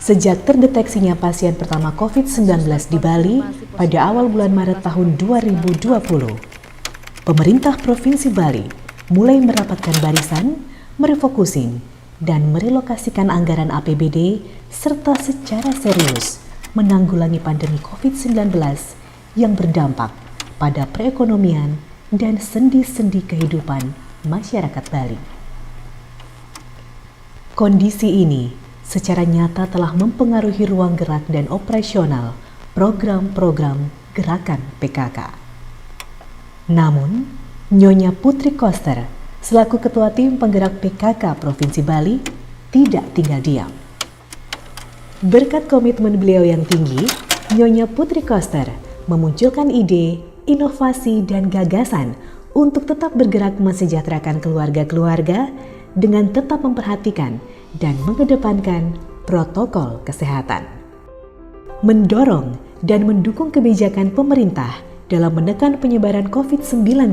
Sejak terdeteksinya pasien pertama COVID-19 di Bali pada awal bulan Maret tahun 2020, pemerintah Provinsi Bali mulai merapatkan barisan, merefokusin, dan merelokasikan anggaran APBD serta secara serius menanggulangi pandemi COVID-19 yang berdampak pada perekonomian dan sendi-sendi kehidupan masyarakat Bali. Kondisi ini secara nyata telah mempengaruhi ruang gerak dan operasional program-program gerakan PKK. Namun, Nyonya Putri Koster, selaku Ketua Tim Penggerak PKK Provinsi Bali, tidak tinggal diam. Berkat komitmen beliau yang tinggi, Nyonya Putri Koster memunculkan ide, inovasi, dan gagasan untuk tetap bergerak mensejahterakan keluarga-keluarga dengan tetap memperhatikan dan mengedepankan protokol kesehatan. Mendorong dan mendukung kebijakan pemerintah dalam menekan penyebaran COVID-19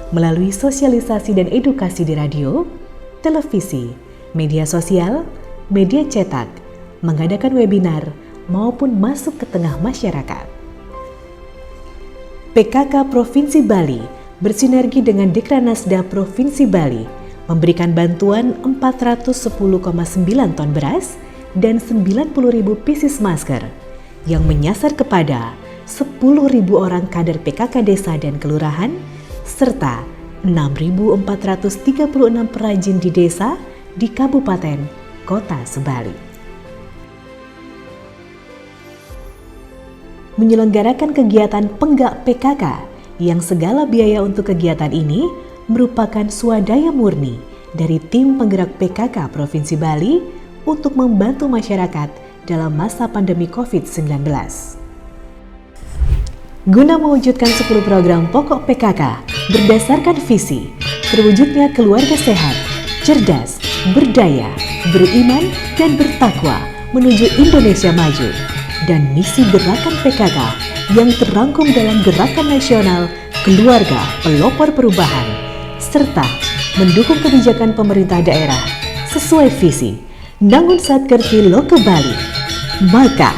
melalui sosialisasi dan edukasi di radio, televisi, media sosial, media cetak, mengadakan webinar, maupun masuk ke tengah masyarakat. PKK Provinsi Bali bersinergi dengan Dekranasda Provinsi Bali memberikan bantuan 410,9 ton beras dan 90.000 pieces masker yang menyasar kepada 10.000 orang kader PKK desa dan kelurahan serta 6.436 perajin di desa di Kabupaten Kota Sebali. Menyelenggarakan kegiatan Penggak PKK yang segala biaya untuk kegiatan ini merupakan swadaya murni dari tim penggerak PKK Provinsi Bali untuk membantu masyarakat dalam masa pandemi COVID-19. Guna mewujudkan 10 program pokok PKK berdasarkan visi terwujudnya keluarga sehat, cerdas, berdaya, beriman, dan bertakwa menuju Indonesia maju, dan misi gerakan PKK yang terangkum dalam Gerakan Nasional Keluarga Pelopor Perubahan serta mendukung kebijakan pemerintah daerah sesuai visi Nangun Satkerti Loke Bali. Maka,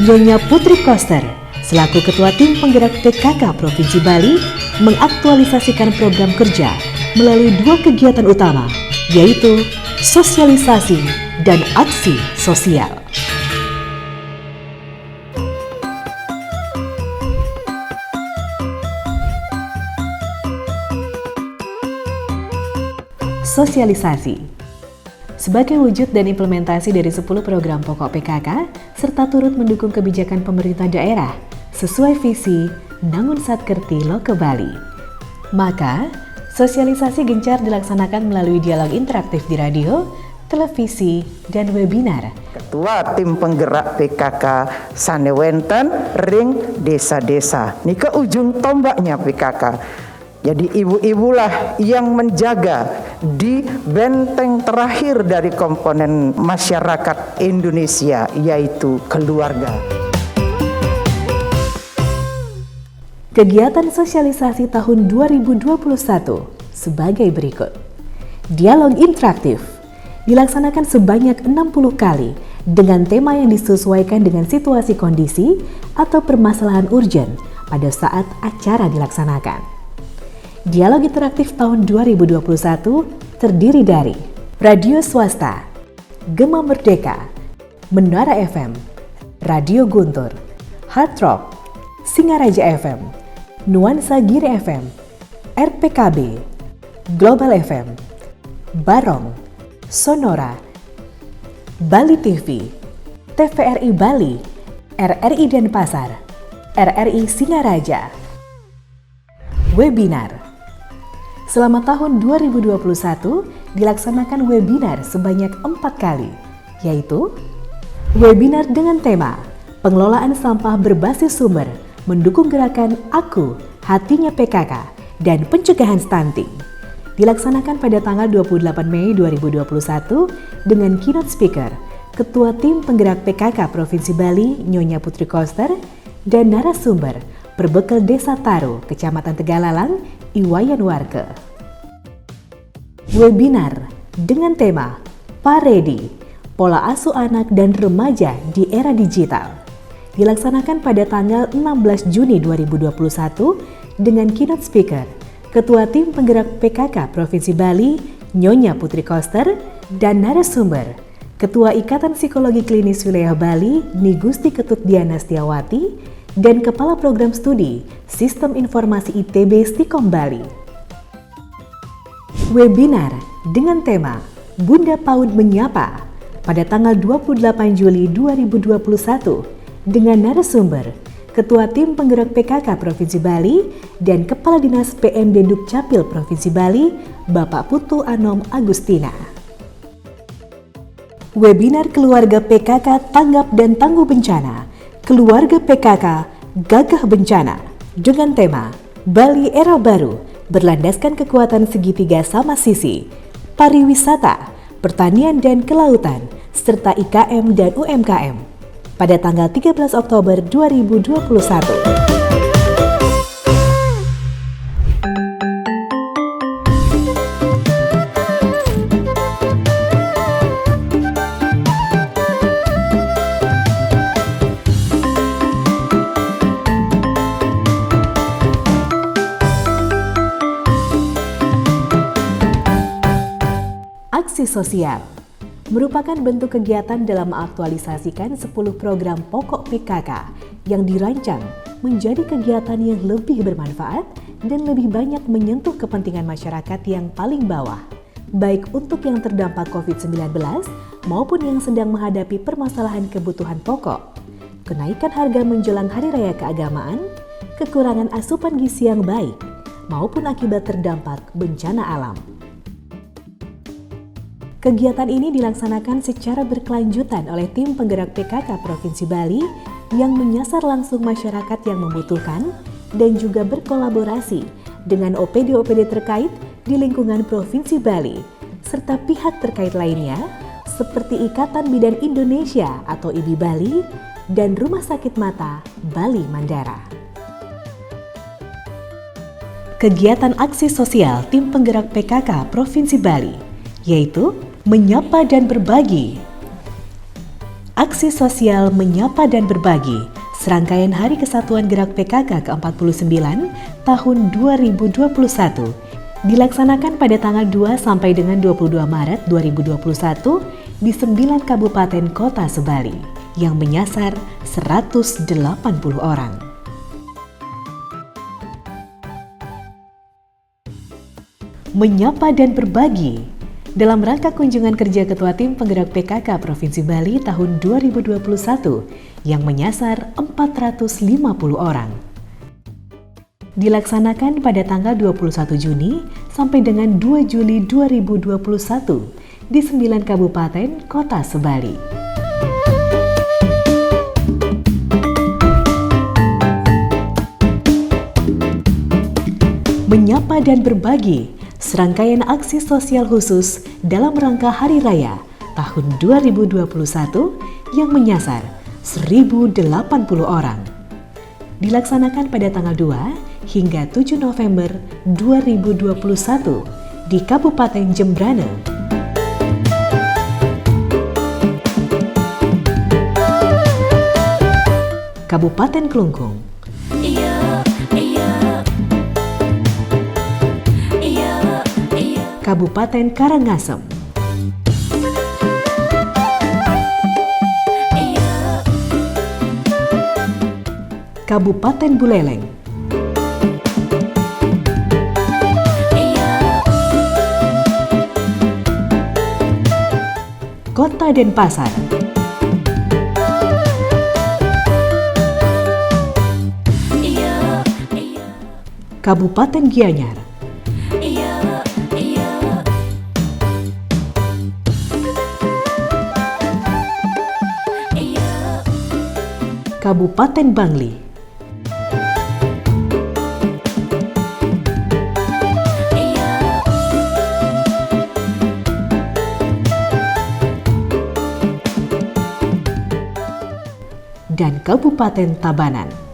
Nyonya Putri Koster selaku Ketua Tim Penggerak PKK Provinsi Bali mengaktualisasikan program kerja melalui 2 kegiatan utama, yaitu sosialisasi dan aksi sosial. Sosialisasi sebagai wujud dan implementasi dari 10 program pokok PKK serta turut mendukung kebijakan pemerintah daerah sesuai visi Nangun Satkerti Loke Bali. Maka, sosialisasi gencar dilaksanakan melalui dialog interaktif di radio, televisi, dan webinar. Ketua Tim Penggerak PKK Sanewenten ring desa-desa. Nika ujung tombaknya PKK. Jadi ibu-ibulah yang menjaga di benteng terakhir dari komponen masyarakat Indonesia, yaitu keluarga. Kegiatan sosialisasi tahun 2021 sebagai berikut. Dialog interaktif dilaksanakan sebanyak 60 kali dengan tema yang disesuaikan dengan situasi kondisi atau permasalahan urgen pada saat acara dilaksanakan. Dialog interaktif tahun 2021 terdiri dari Radio Swasta, Gema Merdeka, Menara FM, Radio Guntur, Hard Rock, Singaraja FM, Nuansa Giri FM, RPKB, Global FM, Barong, Sonora, Bali TV, TVRI Bali, RRI Denpasar, RRI Singaraja. Webinar. Selama tahun 2021 dilaksanakan webinar sebanyak 4 kali, yaitu webinar dengan tema Pengelolaan Sampah Berbasis Sumber mendukung gerakan Aku Hatinya PKK dan pencegahan stunting. Dilaksanakan pada tanggal 28 Mei 2021 dengan keynote speaker Ketua Tim Penggerak PKK Provinsi Bali Nyonya Putri Koster dan narasumber Perbekal Desa Taro, Kecamatan Tegalalang, Iwayan Warke. Webinar dengan tema Paredi, Pola Asuh Anak dan Remaja di Era Digital, dilaksanakan pada tanggal 16 Juni 2021 dengan keynote speaker Ketua Tim Penggerak PKK Provinsi Bali, Nyonya Putri Koster, dan narasumber Ketua Ikatan Psikologi Klinis Wilayah Bali, Ni Gusti Ketut Diana Setiawati, dan Kepala Program Studi Sistem Informasi ITB Stikom Bali. Webinar dengan tema Bunda PAUD Menyapa pada tanggal 28 Juli 2021 dengan narasumber Ketua Tim Penggerak PKK Provinsi Bali dan Kepala Dinas PMD Dukcapil Provinsi Bali, Bapak Putu Anom Agustina. Webinar Keluarga PKK Tanggap dan Tangguh Bencana, Keluarga PKK Gagah Bencana dengan tema Bali Era Baru berlandaskan kekuatan segitiga sama sisi, pariwisata, pertanian dan kelautan, serta IKM dan UMKM pada tanggal 13 Oktober 2021. Aksi sosial merupakan bentuk kegiatan dalam mengaktualisasikan 10 program pokok PKK yang dirancang menjadi kegiatan yang lebih bermanfaat dan lebih banyak menyentuh kepentingan masyarakat yang paling bawah, baik untuk yang terdampak COVID-19 maupun yang sedang menghadapi permasalahan kebutuhan pokok, kenaikan harga menjelang Hari Raya Keagamaan, kekurangan asupan gizi yang baik, maupun akibat terdampak bencana alam. Kegiatan ini dilaksanakan secara berkelanjutan oleh tim penggerak PKK Provinsi Bali yang menyasar langsung masyarakat yang membutuhkan dan juga berkolaborasi dengan OPD-OPD terkait di lingkungan Provinsi Bali, serta pihak terkait lainnya seperti Ikatan Bidan Indonesia atau IBI Bali dan Rumah Sakit Mata Bali Mandara. Kegiatan aksi sosial tim penggerak PKK Provinsi Bali yaitu Menyapa dan Berbagi. Aksi sosial Menyapa dan Berbagi, serangkaian Hari Kesatuan Gerak PKK ke-49 tahun 2021, dilaksanakan pada tanggal 2 sampai dengan 22 Maret 2021 di 9 kabupaten kota se-Bali, yang menyasar 180 orang. Menyapa dan Berbagi dalam rangka kunjungan kerja Ketua Tim Penggerak PKK Provinsi Bali tahun 2021 yang menyasar 450 orang. Dilaksanakan pada tanggal 21 Juni sampai dengan 2 Juli 2021 di 9 kabupaten kota se-Bali. Menyapa dan Berbagi, serangkaian aksi sosial khusus dalam rangka Hari Raya tahun 2021 yang menyasar 1.080 orang. Dilaksanakan pada tanggal 2 hingga 7 November 2021 di Kabupaten Jembrana. Kabupaten Klungkung, Kabupaten Karangasem, Kabupaten Buleleng, Kota Denpasar, Kabupaten Gianyar, Kabupaten Bangli, dan Kabupaten Tabanan.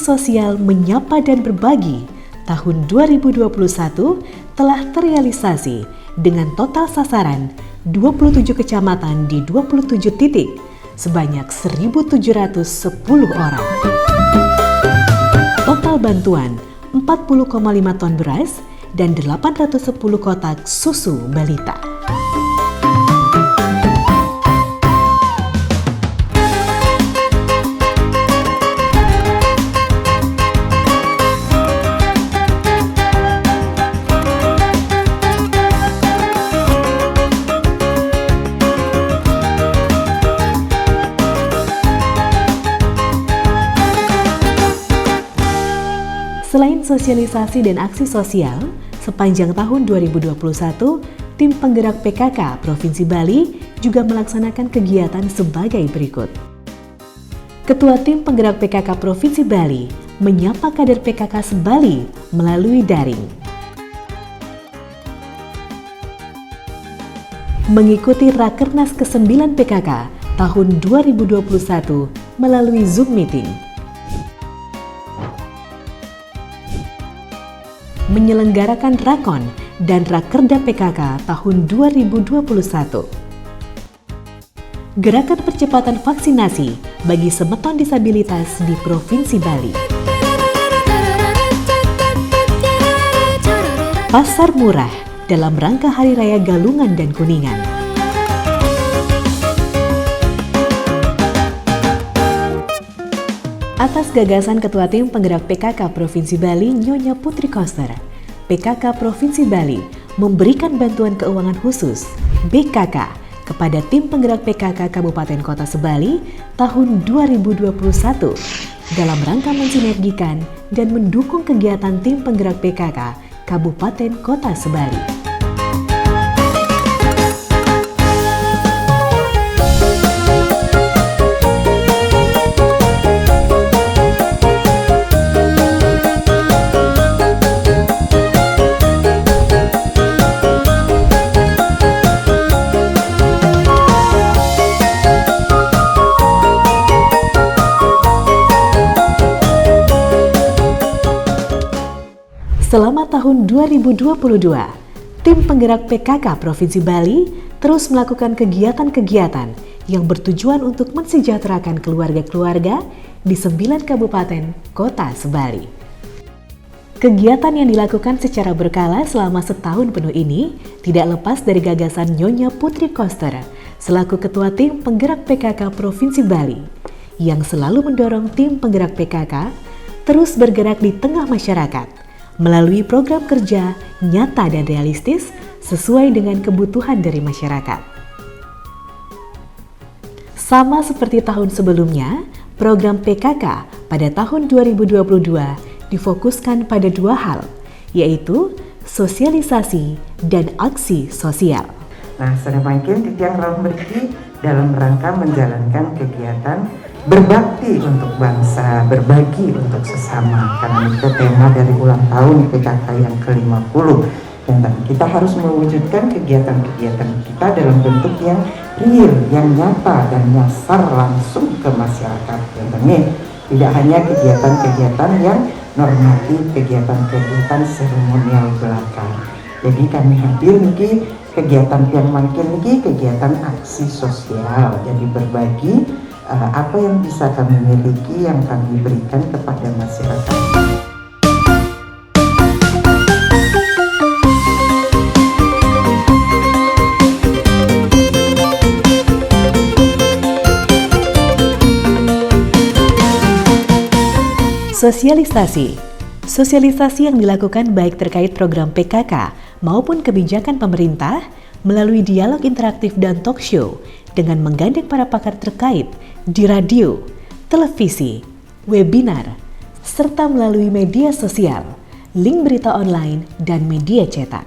sosial menyapa dan berbagi tahun 2021 telah terrealisasi dengan total sasaran 27 kecamatan di 27 titik sebanyak 1.710 orang. Total bantuan 40,5 ton beras dan 810 kotak susu balita. Selain sosialisasi dan aksi sosial, sepanjang tahun 2021, tim penggerak PKK Provinsi Bali juga melaksanakan kegiatan sebagai berikut. Ketua tim penggerak PKK Provinsi Bali menyapa kader PKK se-Bali melalui daring. Mengikuti Rakernas ke-9 PKK tahun 2021 melalui Zoom Meeting. Menyelenggarakan Rakon dan Rakerda PKK tahun 2021. Gerakan percepatan vaksinasi bagi semeton disabilitas di Provinsi Bali. Pasar murah dalam rangka Hari Raya Galungan dan Kuningan. Atas gagasan Ketua Tim Penggerak PKK Provinsi Bali, Nyonya Putri Koster, PKK Provinsi Bali memberikan bantuan keuangan khusus BKK kepada Tim Penggerak PKK Kabupaten Kota Se-Bali tahun 2021 dalam rangka mensinergikan dan mendukung kegiatan Tim Penggerak PKK Kabupaten Kota Se-Bali. Selama tahun 2022, Tim Penggerak PKK Provinsi Bali terus melakukan kegiatan-kegiatan yang bertujuan untuk mensejahterakan keluarga-keluarga di 9 kabupaten kota Se-Bali. Kegiatan yang dilakukan secara berkala selama setahun penuh ini tidak lepas dari gagasan Nyonya Putri Koster selaku Ketua Tim Penggerak PKK Provinsi Bali yang selalu mendorong Tim Penggerak PKK terus bergerak di tengah masyarakat melalui program kerja nyata dan realistis sesuai dengan kebutuhan dari masyarakat. Sama seperti tahun sebelumnya, program PKK pada tahun 2022 difokuskan pada dua hal, yaitu sosialisasi dan aksi sosial. Nah, sedemikian titiang roh meriki dalam rangka menjalankan kegiatan berbakti untuk bangsa, berbagi untuk sesama, karena itu tema dari ulang tahun PKK yang ke-50. Dan kita harus mewujudkan kegiatan-kegiatan kita dalam bentuk yang real, yang nyata dan nyasar langsung ke masyarakat. Contohnya tidak hanya kegiatan-kegiatan yang normatif, kegiatan-kegiatan seremonial belaka. Jadi kami hadir niki kegiatan yang makin niki kegiatan aksi sosial, jadi berbagi apa yang bisa kami miliki, yang kami berikan kepada masyarakat. Sosialisasi yang dilakukan baik terkait program PKK maupun kebijakan pemerintah melalui dialog interaktif dan talk show dengan menggandeng para pakar terkait di radio, televisi, webinar, serta melalui media sosial, link berita online, dan media cetak.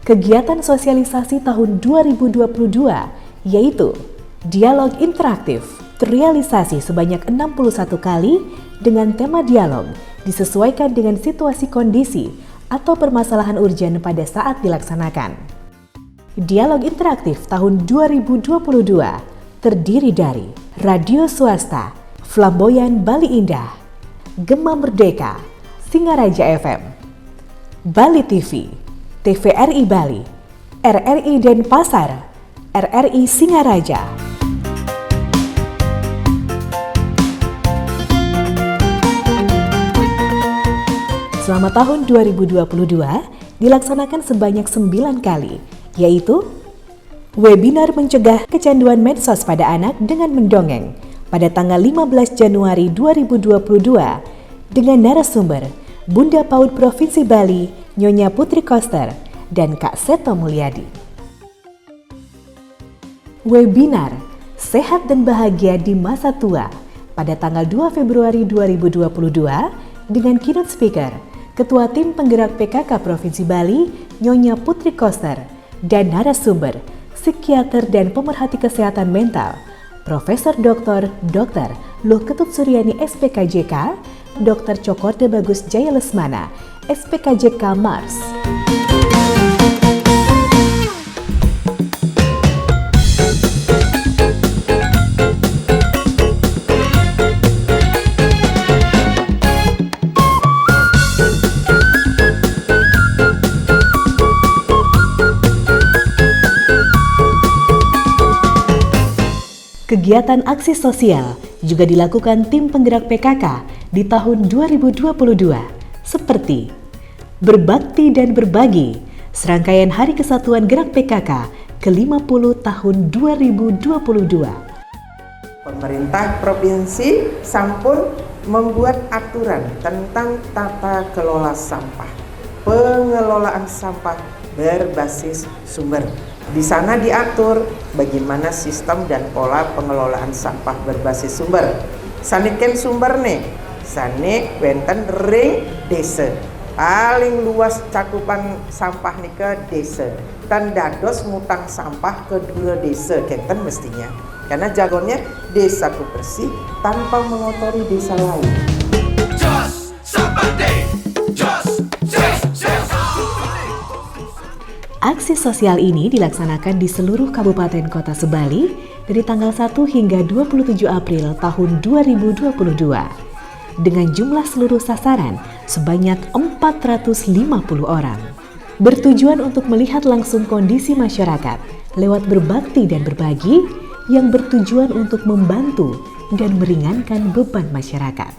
Kegiatan sosialisasi tahun 2022 yaitu dialog interaktif terrealisasi sebanyak 61 kali dengan tema dialog disesuaikan dengan situasi kondisi atau permasalahan urgen pada saat dilaksanakan. Dialog interaktif tahun 2022 terdiri dari radio swasta, Flamboyan Bali Indah, Gema Merdeka, Singaraja FM, Bali TV, TVRI Bali, RRI Denpasar, RRI Singaraja. Selama tahun 2022 dilaksanakan sebanyak 9 kali, yaitu webinar mencegah kecanduan medsos pada anak dengan mendongeng pada tanggal 15 Januari 2022 dengan narasumber Bunda PAUD Provinsi Bali, Nyonya Putri Koster, dan Kak Seto Mulyadi. Webinar Sehat dan Bahagia di Masa Tua pada tanggal 2 Februari 2022 dengan keynote speaker Ketua Tim Penggerak PKK Provinsi Bali, Nyonya Putri Koster, dan narasumber psikiater dan pemerhati kesehatan mental, Profesor Dr. Luh Ketut Suryani SPKJK, Dr. Cokorda Bagus Jaya Lesmana, SPKJK Mars. Kegiatan aksi sosial juga dilakukan tim penggerak PKK di tahun 2022 seperti Berbakti dan Berbagi, serangkaian Hari Kesatuan Gerak PKK ke-50 tahun 2022. Pemerintah Provinsi sampun membuat aturan tentang tata kelola sampah, pengelolaan sampah berbasis sumber. Di sana diatur bagaimana sistem dan pola pengelolaan sampah berbasis sumber. Saniken sumber nih, sanik wenten ring desa. Paling luas cakupan sampah nih ke desa. Dan dados mutang sampah ke dua desa kenten mestinya. Karena jagonya desaku bersih tanpa mengotori desa lain. Just somebody, just Aksi sosial ini dilaksanakan di seluruh kabupaten kota Sebali dari tanggal 1 hingga 27 April tahun 2022 dengan jumlah seluruh sasaran sebanyak 450 orang. Bertujuan untuk melihat langsung kondisi masyarakat lewat berbakti dan berbagi yang bertujuan untuk membantu dan meringankan beban masyarakat.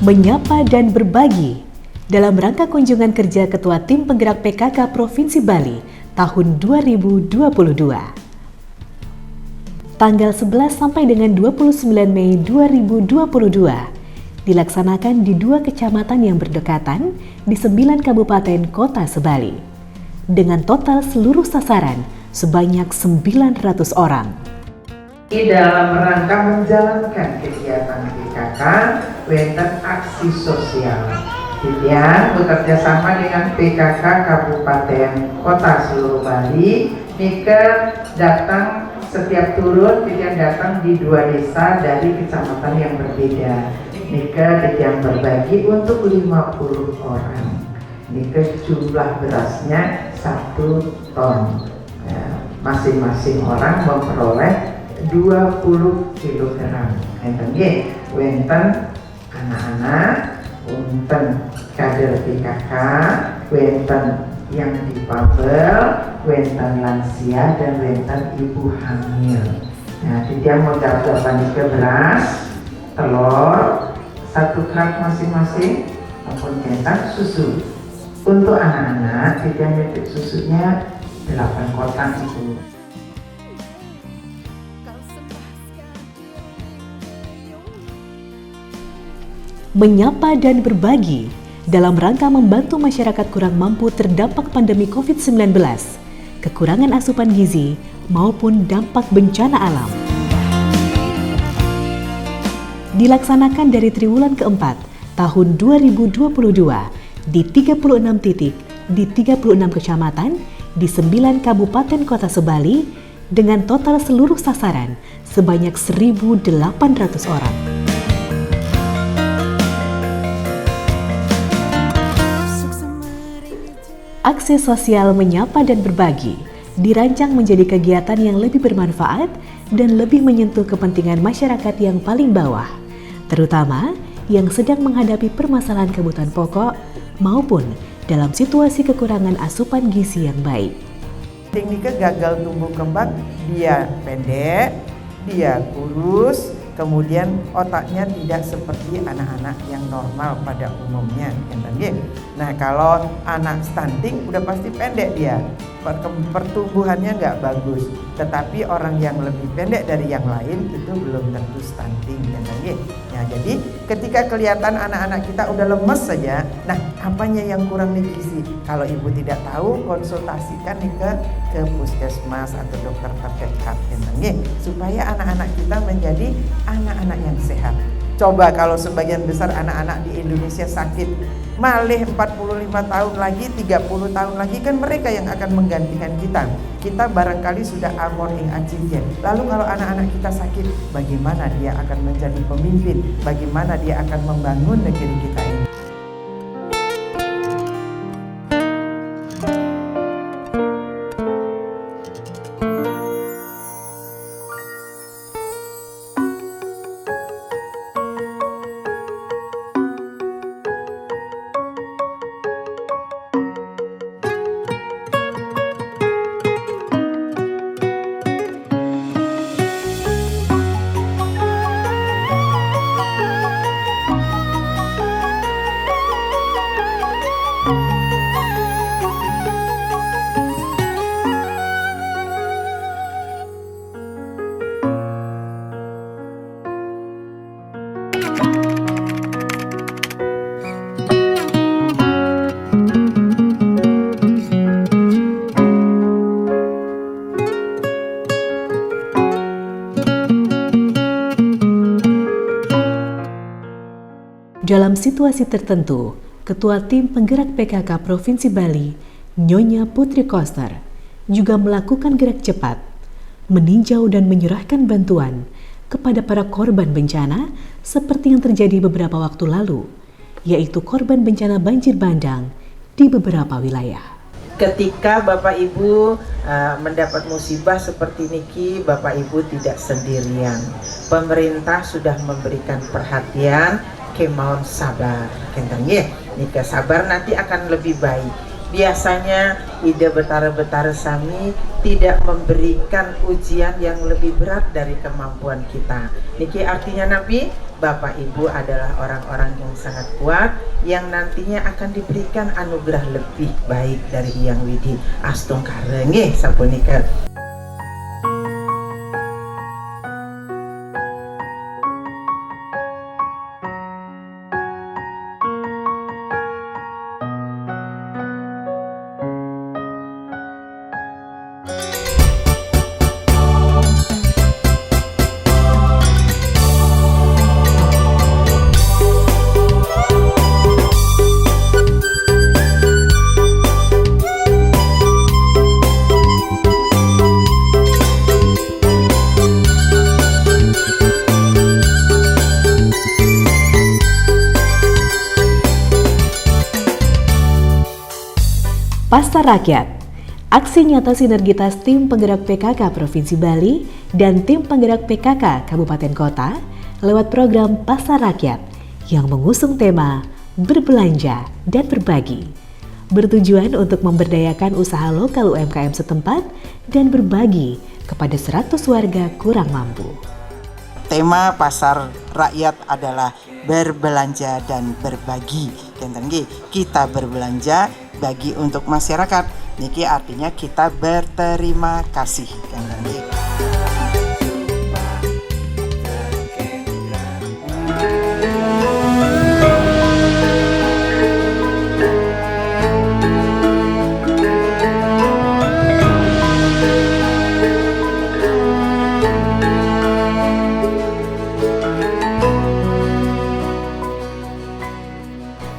Menyapa dan berbagi dalam rangka kunjungan kerja Ketua Tim Penggerak PKK Provinsi Bali tahun 2022. Tanggal 11 sampai dengan 29 Mei 2022 dilaksanakan di 2 kecamatan yang berdekatan di 9 kabupaten kota Sebali dengan total seluruh sasaran sebanyak 900 orang. Dalam rangka menjalankan kegiatan PKK, wenten aksi sosial. Titian bekerja sama dengan PKK Kabupaten Kota seluruh Bali. Nika datang setiap turun, Titian datang di 2 desa dari kecamatan yang berbeda. Nika Titian berbagi untuk 50 orang. Nika jumlah berasnya 1 ton. Masing-masing orang memperoleh 20 kg. Enten nggih, wenten anak-anak, wenten kader PKK, wenten yang difabel, wenten lansia, dan wenten ibu hamil. Nah, dia mau dapat beras, telur, 1 truk masing-masing, maupun cetak susu. Untuk anak-anak, dia nitip susunya 8 kotak itu. Menyapa dan berbagi dalam rangka membantu masyarakat kurang mampu terdampak pandemi COVID-19, kekurangan asupan gizi, maupun dampak bencana alam. Dilaksanakan dari triwulan keempat tahun 2022 di 36 titik di 36 kecamatan di 9 kabupaten kota Sebali dengan total seluruh sasaran sebanyak 1.800 orang. Aksi sosial menyapa dan berbagi dirancang menjadi kegiatan yang lebih bermanfaat dan lebih menyentuh kepentingan masyarakat yang paling bawah, terutama yang sedang menghadapi permasalahan kebutuhan pokok maupun dalam situasi kekurangan asupan gizi yang baik. Teknik gagal tumbuh kembang, dia pendek, dia kurus, kemudian otaknya tidak seperti anak-anak yang normal pada umumnya. Nah, kalau anak stunting udah pasti pendek dia, pertumbuhannya nggak bagus. Tetapi orang yang lebih pendek dari yang lain itu belum tentu stunting. Nah, jadi ketika kelihatan anak-anak kita udah lemes saja, nah apanya yang kurang nih gizi? Kalau ibu tidak tahu, konsultasikan nih ke puskesmas atau dokter terdekat, supaya anak-anak kita menjadi anak-anak yang sehat. Coba kalau sebagian besar anak-anak di Indonesia sakit, malih 45 tahun lagi, 30 tahun lagi kan mereka yang akan menggantikan kita. Kita barangkali sudah amor ing acigen. Lalu kalau anak-anak kita sakit, bagaimana dia akan menjadi pemimpin? Bagaimana dia akan membangun negeri kita ini? Dalam situasi tertentu, Ketua Tim Penggerak PKK Provinsi Bali, Nyonya Putri Koster, juga melakukan gerak cepat, meninjau dan menyerahkan bantuan kepada para korban bencana seperti yang terjadi beberapa waktu lalu, yaitu korban bencana banjir bandang di beberapa wilayah. Ketika Bapak Ibu mendapat musibah seperti niki, Bapak Ibu tidak sendirian. Pemerintah sudah memberikan perhatian, kemauan sabar. Nika sabar nanti akan lebih baik. Biasanya ide betara-betara sami tidak memberikan ujian yang lebih berat dari kemampuan kita. Niki artinya Nabi, Bapak Ibu adalah orang-orang yang sangat kuat yang nantinya akan diberikan anugerah lebih baik dari Hyang Widi. Astung karenge sapunika. Pasar Rakyat, aksi nyata sinergitas Tim Penggerak PKK Provinsi Bali dan Tim Penggerak PKK Kabupaten Kota lewat program Pasar Rakyat yang mengusung tema berbelanja dan berbagi, bertujuan untuk memberdayakan usaha lokal UMKM setempat dan berbagi kepada 100 warga kurang mampu. Tema Pasar Rakyat adalah berbelanja dan berbagi. Kita berbelanja bagi untuk masyarakat. Niki artinya kita berterima kasih.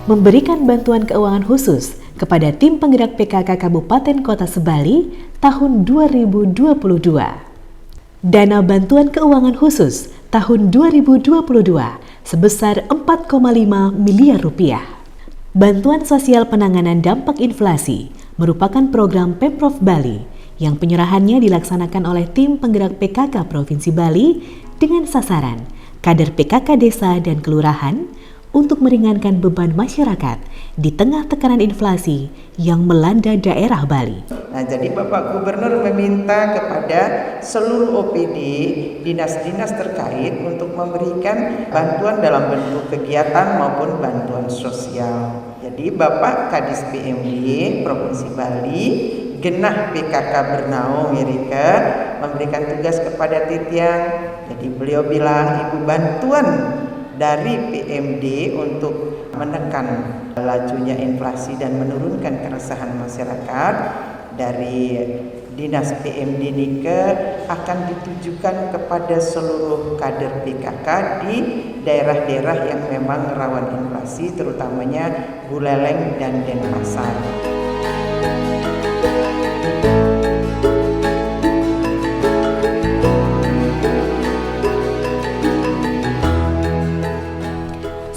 memberikan bantuan keuangan khusus kepada tim penggerak PKK Kabupaten Kota Sebali tahun 2022. Dana bantuan keuangan khusus tahun 2022 sebesar 4,5 miliar rupiah. Bantuan sosial penanganan dampak inflasi merupakan program Pemprov Bali yang penyerahannya dilaksanakan oleh tim penggerak PKK Provinsi Bali dengan sasaran kader PKK desa dan kelurahan untuk meringankan beban masyarakat di tengah tekanan inflasi yang melanda daerah Bali. Nah, jadi Bapak Gubernur meminta kepada seluruh OPD, dinas-dinas terkait untuk memberikan bantuan dalam bentuk kegiatan maupun bantuan sosial. Jadi Bapak Kadis BMD Provinsi Bali, genah PKK Bernaung Erika memberikan tugas kepada Titiang. Jadi beliau bilang, Ibu bantuan dari PMD untuk menekan lajunya inflasi dan menurunkan keresahan masyarakat dari Dinas PMD Nike akan ditujukan kepada seluruh kader PKK di daerah-daerah yang memang rawan inflasi, terutamanya Buleleng dan Denpasar.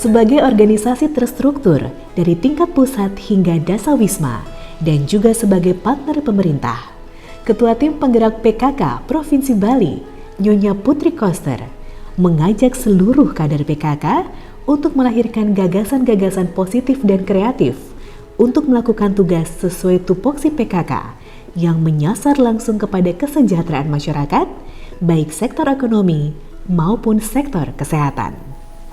Sebagai organisasi terstruktur dari tingkat pusat hingga Dasawisma dan juga sebagai partner pemerintah, Ketua Tim Penggerak PKK Provinsi Bali, Nyonya Putri Koster, mengajak seluruh kader PKK untuk melahirkan gagasan-gagasan positif dan kreatif untuk melakukan tugas sesuai tupoksi PKK yang menyasar langsung kepada kesejahteraan masyarakat, baik sektor ekonomi maupun sektor kesehatan.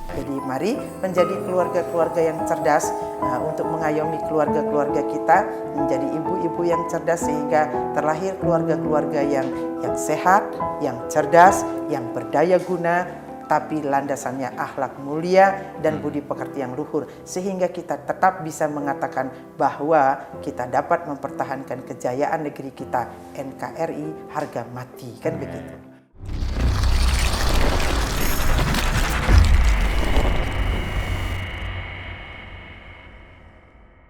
Jadi mari menjadi keluarga-keluarga yang cerdas untuk mengayomi keluarga-keluarga kita, menjadi ibu-ibu yang cerdas sehingga terlahir keluarga-keluarga yang sehat, yang cerdas, yang berdaya guna, tapi landasannya akhlak mulia dan budi pekerti yang luhur, sehingga kita tetap bisa mengatakan bahwa kita dapat mempertahankan kejayaan negeri kita, NKRI harga mati, kan begitu.